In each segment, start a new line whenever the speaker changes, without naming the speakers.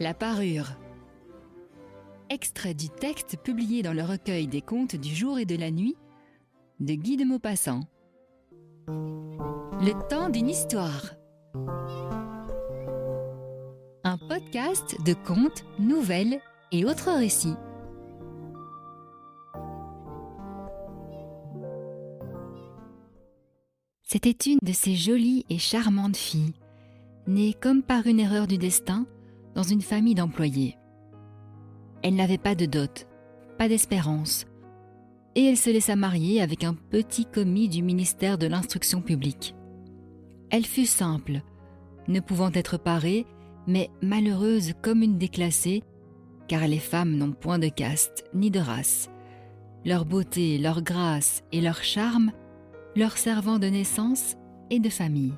La parure. Extrait du texte publié dans le recueil des contes du jour et de la nuit de Guy de Maupassant. Le temps d'une histoire. Un podcast de contes, nouvelles et autres récits. C'était une de ces jolies et charmantes filles, née comme par une erreur du destin dans une famille d'employés. Elle n'avait pas de dot, pas d'espérance, et elle se laissa marier avec un petit commis du ministère de l'Instruction publique. Elle fut simple, ne pouvant être parée, mais malheureuse comme une déclassée, car les femmes n'ont point de caste ni de race. Leur beauté, leur grâce et leur charme leur servant de naissance et de famille.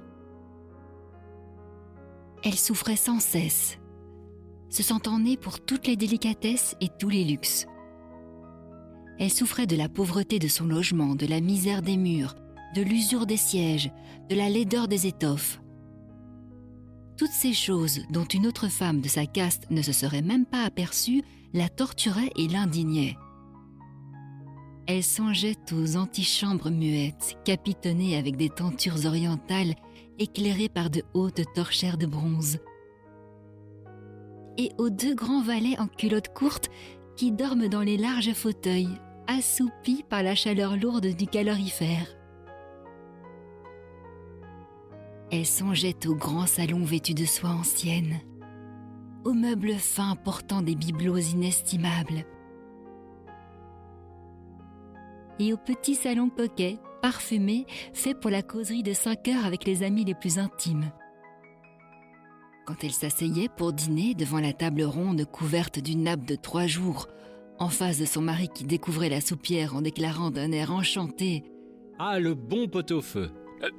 Elle souffrait sans cesse, se sentant née pour toutes les délicatesses et tous les luxes. Elle souffrait de la pauvreté de son logement, de la misère des murs, de l'usure des sièges, de la laideur des étoffes. Toutes ces choses dont une autre femme de sa caste ne se serait même pas aperçue la torturaient et l'indignaient. Elle songeait aux antichambres muettes, capitonnées avec des tentures orientales éclairées par de hautes torchères de bronze, et aux deux grands valets en culottes courtes qui dorment dans les larges fauteuils, assoupis par la chaleur lourde du calorifère. Elle songeait aux grands salons vêtus de soie ancienne, aux meubles fins portant des bibelots inestimables, et aux petits salons coquets, parfumés, faits pour la causerie de 5 heures avec les amis les plus intimes. Quand elle s'asseyait pour dîner devant la table ronde couverte d'une nappe de 3 jours, en face de son mari qui découvrait la soupière en déclarant d'un air enchanté «
Ah, le bon pot-au-feu!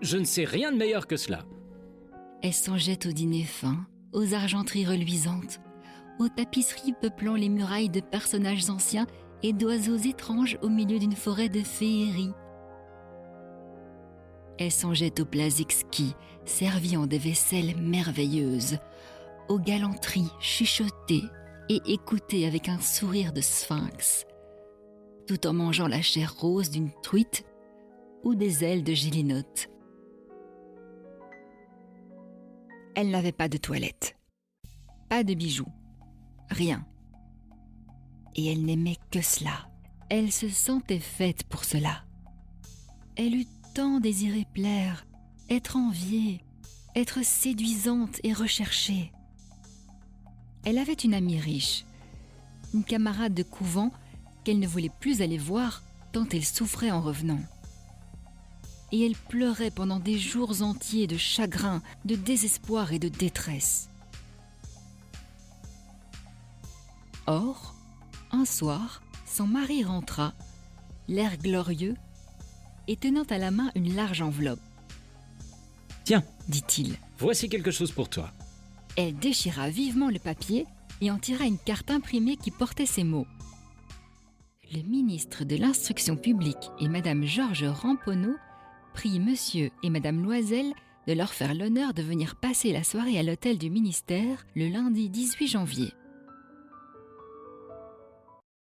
Je ne sais rien de meilleur que cela !»
Elle songeait au dîner fin, aux argenteries reluisantes, aux tapisseries peuplant les murailles de personnages anciens et d'oiseaux étranges au milieu d'une forêt de féerie. Elle songeait aux plats exquis, servis en des vaisselles merveilleuses, aux galanteries chuchotées et écoutées avec un sourire de sphinx, tout en mangeant la chair rose d'une truite ou des ailes de gélinote. Elle n'avait pas de toilette, pas de bijoux, rien. Et elle n'aimait que cela. Elle se sentait faite pour cela. Elle eut tant désiré plaire, être enviée, être séduisante et recherchée. Elle avait une amie riche, une camarade de couvent qu'elle ne voulait plus aller voir tant elle souffrait en revenant. Et elle pleurait pendant des jours entiers de chagrin, de désespoir et de détresse. Or, un soir, son mari rentra, l'air glorieux, et tenant à la main une large enveloppe.
« Tiens,
dit-il.
Voici quelque chose pour toi. »
Elle déchira vivement le papier et en tira une carte imprimée qui portait ces mots. Le ministre de l'Instruction publique et Madame Georges Ramponneau prient Monsieur et Madame Loisel de leur faire l'honneur de venir passer la soirée à l'hôtel du ministère le lundi 18 janvier.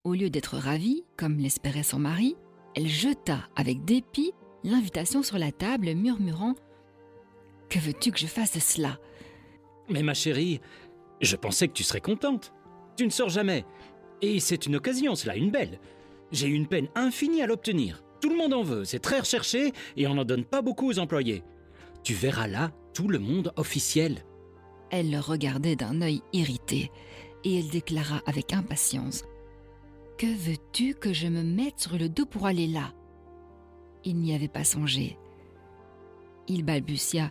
Au lieu d'être ravie, comme l'espérait son mari, elle jeta avec dépit l'invitation sur la table, murmurant « Que veux-tu que je fasse de cela ?»
Mais ma chérie, je pensais que tu serais contente. Tu ne sors jamais. Et c'est une occasion, cela, une belle. J'ai eu une peine infinie à l'obtenir. Tout le monde en veut, c'est très recherché et on n'en donne pas beaucoup aux employés. Tu verras là tout le monde officiel.
Elle le regardait d'un œil irrité et elle déclara avec impatience « Que veux-tu que je me mette sur le dos pour aller là ?» Il n'y avait pas songé. Il balbutia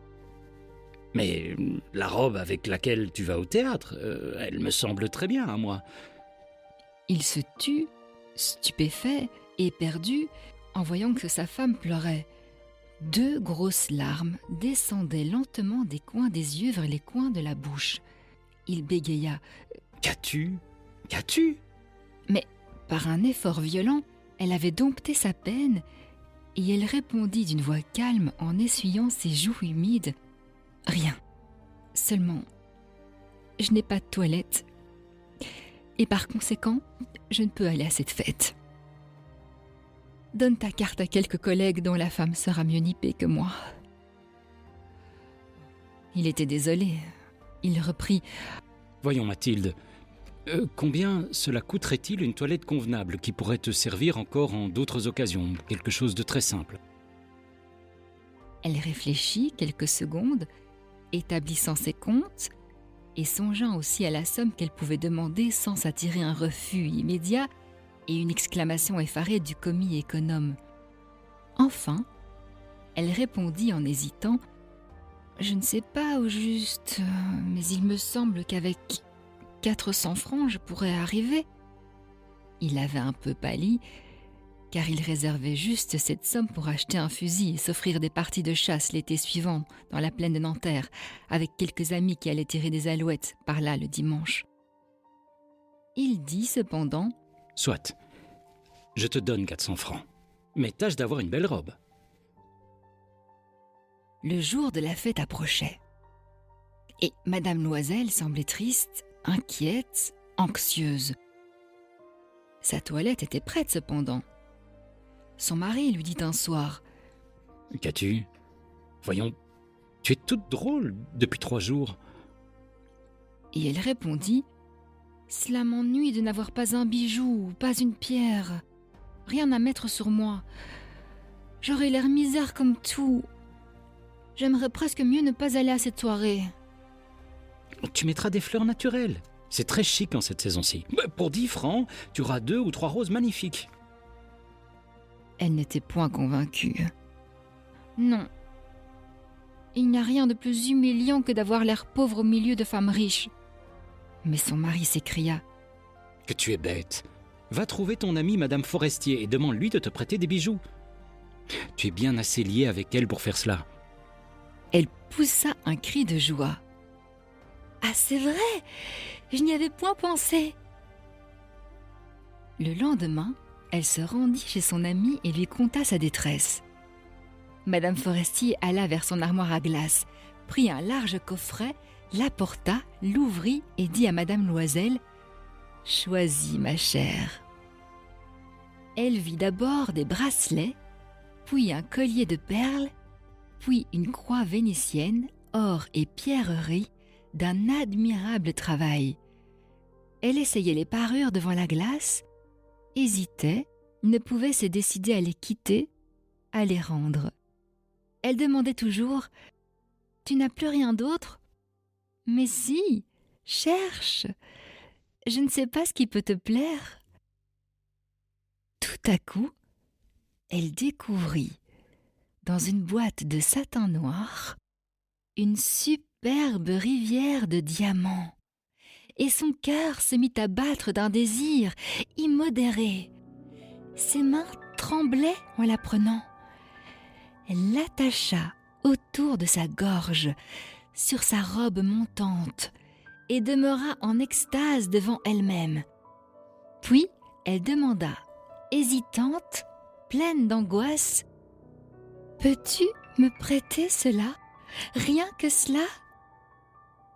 « Mais la robe avec laquelle tu vas au théâtre, elle me semble très bien à moi. »
Il se tut, stupéfait et perdu, en voyant que sa femme pleurait. 2 grosses larmes descendaient lentement des coins des yeux vers les coins de la bouche. Il bégaya «
Qu'as-tu ? Qu'as-tu »
Mais, par un effort violent, elle avait dompté sa peine et elle répondit d'une voix calme en essuyant ses joues humides « Rien, seulement je n'ai pas de toilette. Et par conséquent, je ne peux aller à cette fête. Donne ta carte à quelques collègues dont la femme sera mieux nippée que moi. » Il était désolé. Il reprit.
« Voyons, Mathilde, combien cela coûterait-il une toilette convenable qui pourrait te servir encore en d'autres occasions, quelque chose de très simple ?»
Elle réfléchit quelques secondes, établissant ses comptes et songeant aussi à la somme qu'elle pouvait demander sans s'attirer un refus immédiat et une exclamation effarée du commis économe. Enfin, elle répondit en hésitant. « Je ne sais pas au juste, mais il me semble qu'avec 400 francs, je pourrais arriver. » Il avait un peu pâli, car il réservait juste cette somme pour acheter un fusil et s'offrir des parties de chasse l'été suivant dans la plaine de Nanterre, avec quelques amis qui allaient tirer des alouettes par là le dimanche. Il dit cependant.
« Soit, je te donne 400 francs, mais tâche d'avoir une belle robe. »
Le jour de la fête approchait. Et Madame Loisel semblait triste, inquiète, anxieuse. Sa toilette était prête cependant. Son mari lui dit un soir.
« Qu'as-tu ? Voyons, tu es toute drôle depuis 3 jours. »
Et elle répondit. « Cela m'ennuie de n'avoir pas un bijou, pas une pierre, rien à mettre sur moi. J'aurais l'air misère comme tout. J'aimerais presque mieux ne pas aller à cette soirée. »
« Tu mettras des fleurs naturelles. C'est très chic en cette saison-ci. Pour 10 francs, tu auras 2 ou 3 roses magnifiques. »
Elle n'était point convaincue. Non. Il n'y a rien de plus humiliant que d'avoir l'air pauvre au milieu de femmes riches. Mais son mari s'écria.
« Que tu es bête. Va trouver ton amie Madame Forestier et demande-lui de te prêter des bijoux. Tu es bien assez lié avec elle pour faire cela. »
Elle poussa un cri de joie. « Ah, c'est vrai! Je n'y avais point pensé !» Le lendemain, elle se rendit chez son amie et lui conta sa détresse. Madame Forestier alla vers son armoire à glace, prit un large coffret, l'apporta, l'ouvrit et dit à Madame Loisel. « Choisis, ma chère. » Elle vit d'abord des bracelets, puis un collier de perles, puis une croix vénitienne, or et pierreries, d'un admirable travail. Elle essayait les parures devant la glace, hésitait, ne pouvait se décider à les quitter, à les rendre. Elle demandait toujours « Tu n'as plus rien d'autre ?»« Mais si, cherche, je ne sais pas ce qui peut te plaire. » Tout à coup, elle découvrit dans une boîte de satin noir, une superbe rivière de diamants. Et son cœur se mit à battre d'un désir immodéré. Ses mains tremblaient en la prenant. Elle l'attacha autour de sa gorge, sur sa robe montante, et demeura en extase devant elle-même. Puis elle demanda, hésitante, pleine d'angoisse, « Peux-tu me prêter cela ? Rien que cela ?»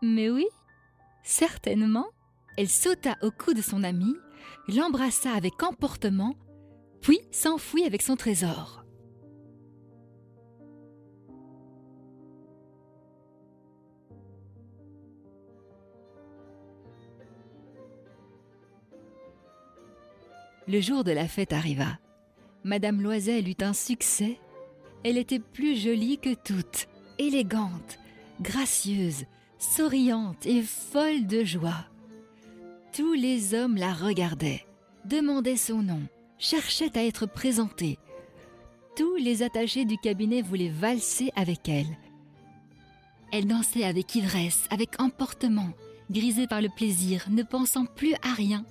Mais oui, certainement. Elle sauta au cou de son amie, l'embrassa avec emportement, puis s'enfuit avec son trésor. Le jour de la fête arriva. Madame Loisel eut un succès. Elle était plus jolie que toutes, élégante, gracieuse, souriante et folle de joie. Tous les hommes la regardaient, demandaient son nom, cherchaient à être présentés. Tous les attachés du cabinet voulaient valser avec elle. Elle dansait avec ivresse, avec emportement, grisée par le plaisir, ne pensant plus à rien,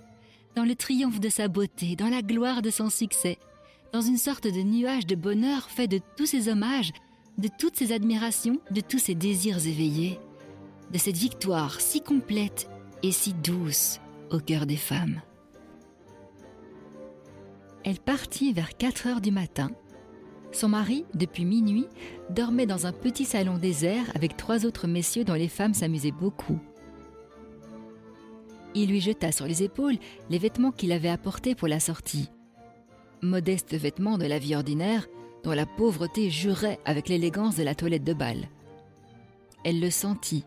dans le triomphe de sa beauté, dans la gloire de son succès, dans une sorte de nuage de bonheur fait de tous ses hommages, de toutes ses admirations, de tous ses désirs éveillés, de cette victoire si complète et si douce au cœur des femmes. Elle partit vers 4 heures du matin. Son mari, depuis minuit, dormait dans un petit salon désert avec 3 autres messieurs dont les femmes s'amusaient beaucoup. Il lui jeta sur les épaules les vêtements qu'il avait apportés pour la sortie. Modestes vêtements de la vie ordinaire, dont la pauvreté jurait avec l'élégance de la toilette de bal. Elle le sentit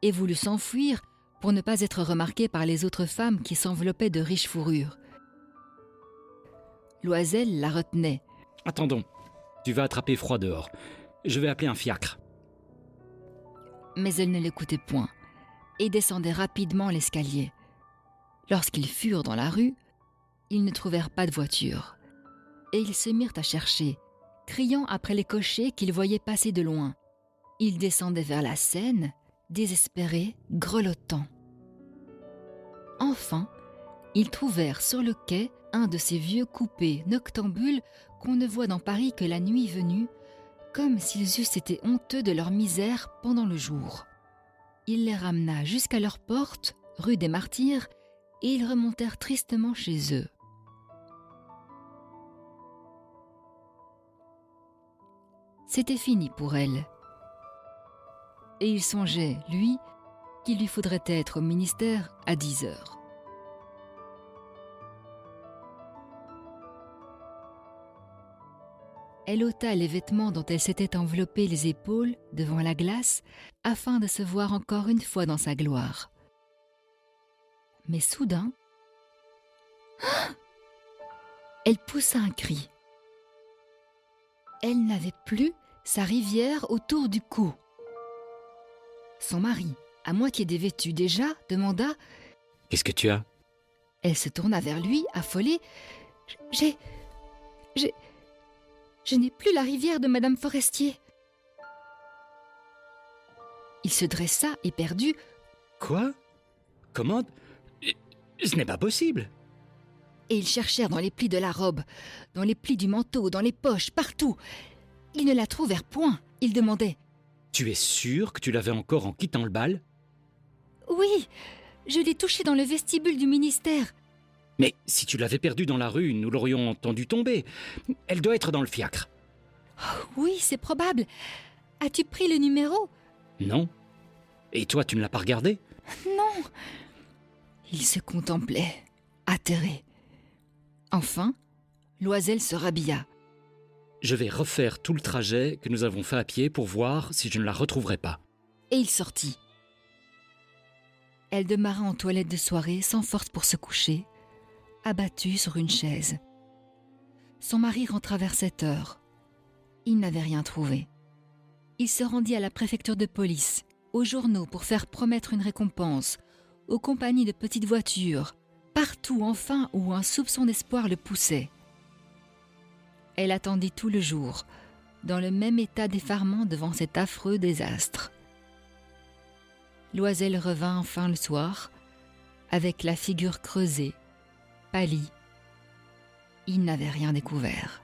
et voulut s'enfuir pour ne pas être remarquée par les autres femmes qui s'enveloppaient de riches fourrures. Loisel la retenait.
« Attendons, tu vas attraper froid dehors. Je vais appeler un fiacre. »
Mais elle ne l'écoutait point et descendait rapidement l'escalier. Lorsqu'ils furent dans la rue, ils ne trouvèrent pas de voiture. Et ils se mirent à chercher, criant après les cochers qu'ils voyaient passer de loin. Ils descendaient vers la Seine, désespérés, grelottants. Enfin, ils trouvèrent sur le quai un de ces vieux coupés noctambules qu'on ne voit dans Paris que la nuit venue, comme s'ils eussent été honteux de leur misère pendant le jour. Il les ramena jusqu'à leur porte, rue des Martyrs, et ils remontèrent tristement chez eux. C'était fini pour elle. Et il songeait, lui, qu'il lui faudrait être au ministère à 10 heures. Elle ôta les vêtements dont elle s'était enveloppée les épaules devant la glace afin de se voir encore une fois dans sa gloire. Mais soudain, elle poussa un cri. Elle n'avait plus sa rivière autour du cou. Son mari, à moitié dévêtu déjà, demanda
« Qu'est-ce que tu as ?»
Elle se tourna vers lui, affolée. « Je n'ai plus la rivière de Madame Forestier. » Il se dressa, éperdu.
« Quoi ? Comment ? Ce n'est pas possible !»
Et ils cherchèrent dans les plis de la robe, dans les plis du manteau, dans les poches, partout. Ils ne la trouvèrent point. Ils demandaient
« Tu es sûr que tu l'avais encore en quittant le bal ?»«
Oui, je l'ai touchée dans le vestibule du ministère. »
« Mais si tu l'avais perdue dans la rue, nous l'aurions entendue tomber. Elle doit être dans le fiacre. » »«
Oui, c'est probable. As-tu pris le numéro ?»«
Non. Et toi, tu ne l'as pas regardé ?»«
Non. » Il se contemplait, atterré. Enfin, Loisel se rhabilla.
« Je vais refaire tout le trajet que nous avons fait à pied pour voir si je ne la retrouverai pas. »
Et il sortit. Elle demeura en toilette de soirée, sans force pour se coucher, abattue sur une chaise. Son mari rentra vers 7 heures. Il n'avait rien trouvé. Il se rendit à la préfecture de police, aux journaux pour faire promettre une récompense, aux compagnies de petites voitures, partout enfin où un soupçon d'espoir le poussait. Elle attendit tout le jour, dans le même état d'effarement devant cet affreux désastre. Loisel revint enfin le soir, avec la figure creusée, pâlie. Il n'avait rien découvert.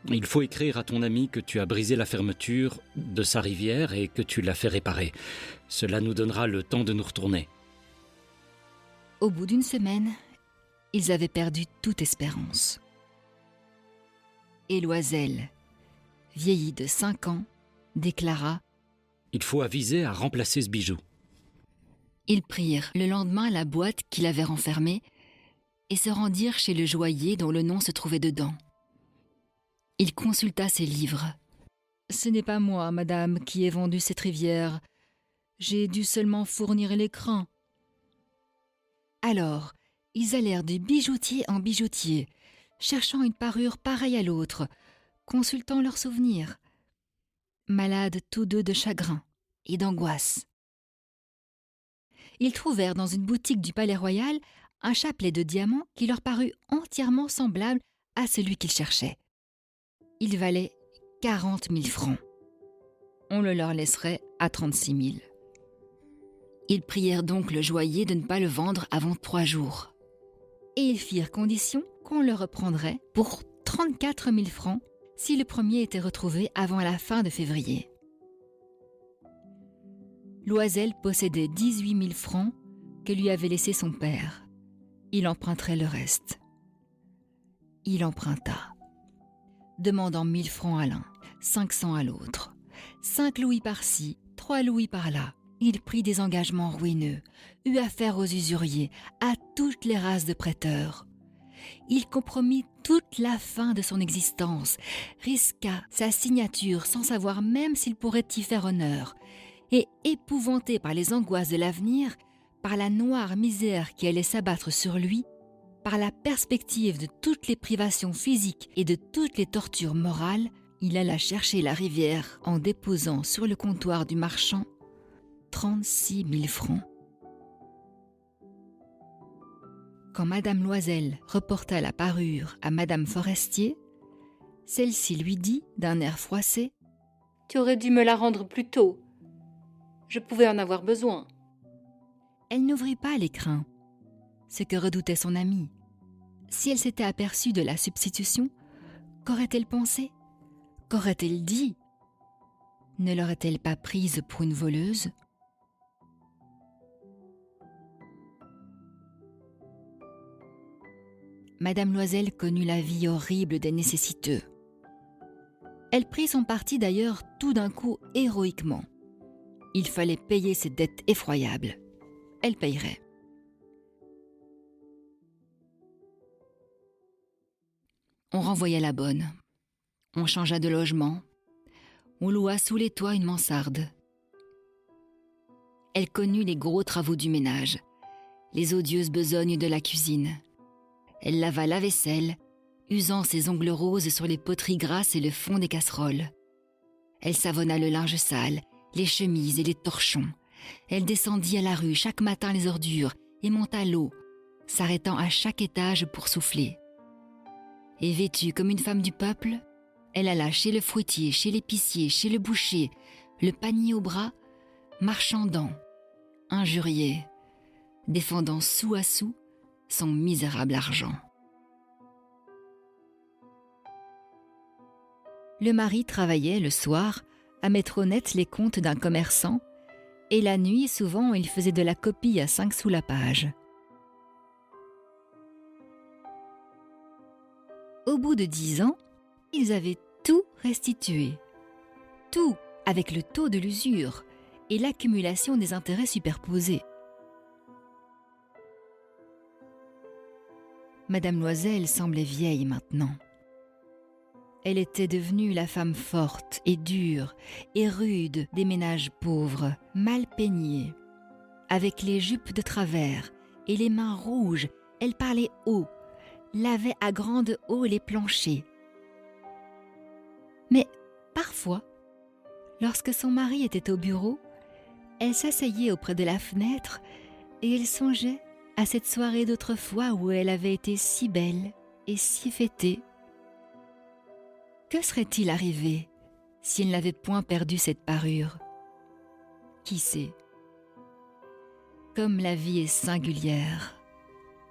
« Il faut écrire à ton ami que tu as brisé la fermeture de sa rivière et que tu l'as fait réparer. Cela nous donnera le temps de nous retourner. »
Au bout d'une semaine, ils avaient perdu toute espérance. Et Loisel, vieilli de 5 ans, déclara
« Il faut aviser à remplacer ce bijou. »
Ils prirent le lendemain la boîte qu'il avait renfermée et se rendirent chez le joaillier dont le nom se trouvait dedans. Il consulta ses livres. « Ce n'est pas moi, madame, qui ai vendu cette rivière. J'ai dû seulement fournir l'écrin. » Alors, ils allèrent de bijoutier en bijoutier, cherchant une parure pareille à l'autre, consultant leurs souvenirs, malades tous deux de chagrin et d'angoisse. Ils trouvèrent dans une boutique du Palais-Royal un chapelet de diamants qui leur parut entièrement semblable à celui qu'ils cherchaient. Il valait 40 000 francs. On le leur laisserait à 36 000. Ils prièrent donc le joaillier de ne pas le vendre avant 3 jours. Et ils firent condition qu'on le reprendrait pour 34 000 francs si le premier était retrouvé avant la fin de février. Loisel possédait 18 000 francs que lui avait laissé son père. Il emprunterait le reste. Il emprunta, demandant 1 000 francs à l'un, 500 à l'autre, 5 louis par-ci, 3 louis par-là. Il prit des engagements ruineux, eut affaire aux usuriers, à toutes les races de prêteurs. Il compromit toute la fin de son existence, risqua sa signature sans savoir même s'il pourrait y faire honneur, et épouvanté par les angoisses de l'avenir, par la noire misère qui allait s'abattre sur lui, par la perspective de toutes les privations physiques et de toutes les tortures morales, il alla chercher la rivière en déposant sur le comptoir du marchand 36 000 francs. Quand Madame Loisel reporta la parure à Madame Forestier, celle-ci lui dit d'un air froissé : « Tu aurais dû me la rendre plus tôt. Je pouvais en avoir besoin. » Elle n'ouvrit pas l'écrin, ce que redoutait son amie. Si elle s'était aperçue de la substitution, qu'aurait-elle pensé ? Qu'aurait-elle dit ? Ne l'aurait-elle pas prise pour une voleuse ? Madame Loisel connut la vie horrible des nécessiteux. Elle prit son parti d'ailleurs tout d'un coup héroïquement. Il fallait payer ses dettes effroyables. Elle payerait. On renvoya la bonne. On changea de logement. On loua sous les toits une mansarde. Elle connut les gros travaux du ménage, les odieuses besognes de la cuisine. Elle lava la vaisselle, usant ses ongles roses sur les poteries grasses et le fond des casseroles. Elle savonna le linge sale, les chemises et les torchons. Elle descendit à la rue chaque matin les ordures et monta l'eau, s'arrêtant à chaque étage pour souffler. Et vêtue comme une femme du peuple, elle alla chez le fruitier, chez l'épicier, chez le boucher, le panier au bras, marchandant, injuriée, défendant sou à sou son misérable argent. Le mari travaillait le soir à mettre au net les comptes d'un commerçant et la nuit, souvent, il faisait de la copie à 5 sous la page. Au bout de 10 ans, ils avaient tout restitué. Tout, avec le taux de l'usure et l'accumulation des intérêts superposés. Madame Loisel semblait vieille maintenant. Elle était devenue la femme forte et dure et rude des ménages pauvres, mal peignés. Avec les jupes de travers et les mains rouges, elle parlait haut, lavait à grande eau les planchers. Mais parfois, lorsque son mari était au bureau, elle s'asseyait auprès de la fenêtre et elle songeait à cette soirée d'autrefois où elle avait été si belle et si fêtée. Que serait-il arrivé si elle n'avait point perdu cette parure ? Qui sait ? Comme la vie est singulière,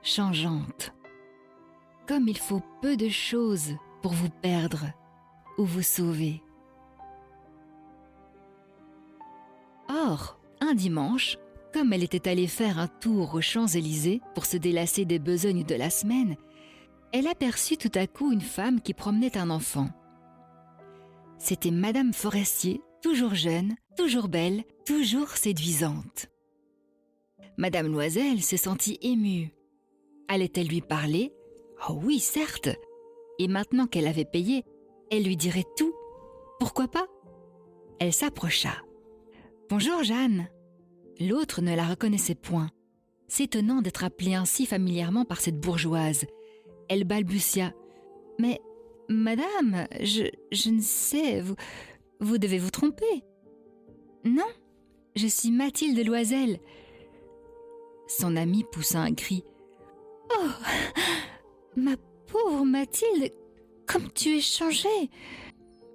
changeante, comme il faut peu de choses pour vous perdre ou vous sauver. Or, un dimanche, comme elle était allée faire un tour aux Champs-Élysées pour se délasser des besognes de la semaine, elle aperçut tout à coup une femme qui promenait un enfant. C'était Madame Forestier, toujours jeune, toujours belle, toujours séduisante. Madame Loisel se sentit émue. Allait-elle lui parler ? Oh oui, certes. Et maintenant qu'elle avait payé, elle lui dirait tout. Pourquoi pas ? Elle s'approcha. « Bonjour, Jeanne !» L'autre ne la reconnaissait point, s'étonnant d'être appelée ainsi familièrement par cette bourgeoise. Elle balbutia. « Mais, madame, je ne sais, vous devez vous tromper. »« Non, je suis Mathilde Loisel. » Son amie poussa un cri. « Oh, ma pauvre Mathilde, comme tu es changée !»«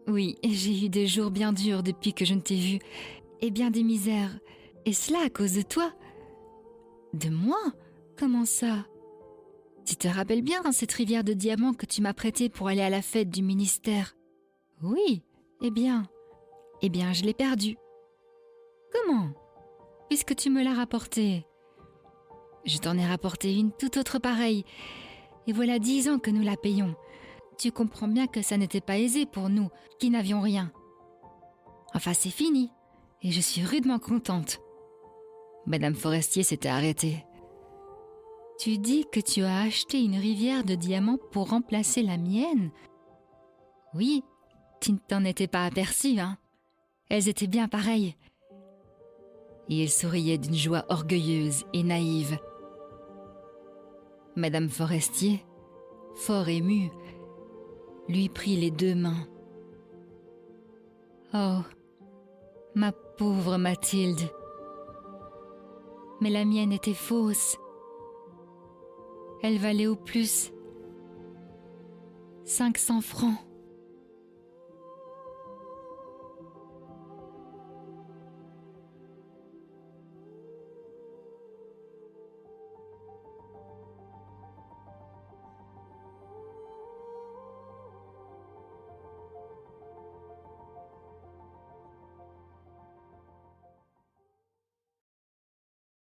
Oui, j'ai eu des jours bien durs depuis que je ne t'ai vue, et bien des misères. Et cela à cause de toi. »« De moi ? Comment ça ? Tu te rappelles bien cette rivière de diamants que tu m'as prêtée pour aller à la fête du ministère ? » ?»« Oui, eh bien, je l'ai perdue. »« Comment ? Puisque tu me l'as rapportée. »« Je t'en ai rapporté une tout autre pareille. Et voilà 10 ans que nous la payons. Tu comprends bien que ça n'était pas aisé pour nous, qui n'avions rien. Enfin, c'est fini. Et je suis rudement contente. Madame Forestier s'était arrêtée. « Tu dis que tu as acheté une rivière de diamants pour remplacer la mienne ? Oui, tu ne t'en étais pas aperçue, hein ? Elles étaient bien pareilles. » Et il souriait d'une joie orgueilleuse et naïve. Madame Forestier, fort émue, lui prit les 2 mains. « Oh, ma pauvre Mathilde ! Mais la mienne était fausse. Elle valait au plus 500 francs.